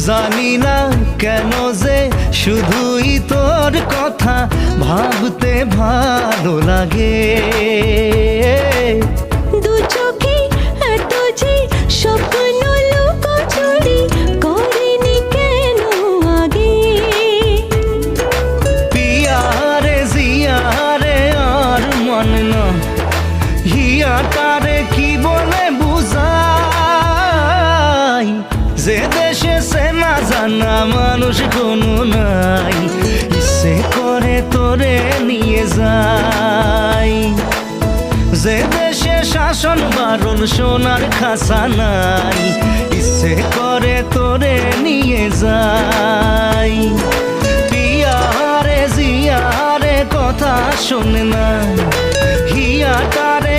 জানি না কেন যে শুধুই তোর কথা ভাবতে ভালো লাগে। দু চোখে এত যে স্বপ্ন লুকোচুরি করেনি কেন আগে। পিয়ারে জিয়ারে আর মন না হিয়াটারে কি বলে বুঝাই, যে দেশে সে না জানা মানুষ কোনো নাই, ইচ্ছে করে তোরে নিয়ে যাই। যে দেশে শাসন বারণ সোনার খাসা নাই, ইচ্ছে করে তোরে নিয়ে যাই। পিয়ারে জিয়ারে কথা শোনে না হিয়াটারে